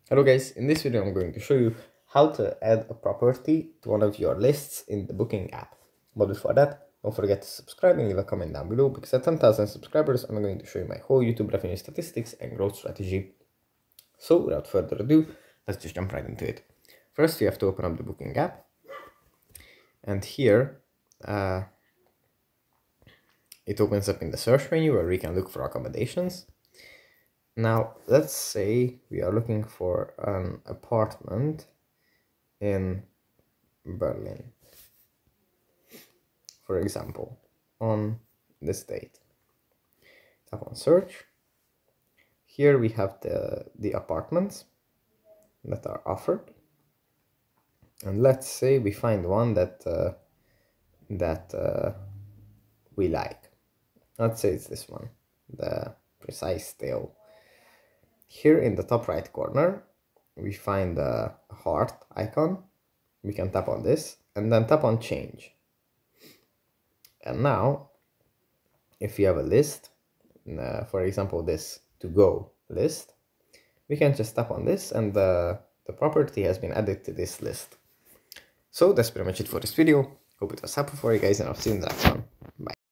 Hello guys, in this video I'm going to show you how to add a property to one of your lists in the Booking app. But before that, don't forget to subscribe and leave a comment down below, because at 10,000 subscribers I'm going to show you my whole YouTube revenue statistics and growth strategy. So without further ado, let's just jump right into it. First you have to open up the Booking app, and here it opens up in the search menu where we can look for accommodations. Now, let's say we are looking for an apartment in Berlin, for example, on this date. Tap on search. Here we have the apartments that are offered, and let's say we find one that we like. Let's say it's this one, the Precise Tale. Here in the top right corner, we find a heart icon. We can tap on this and then tap on change. And now, if you have a list, for example, this to go list, we can just tap on this and the property has been added to this list. So that's pretty much it for this video. Hope it was helpful for you guys, and I'll see you in the next one.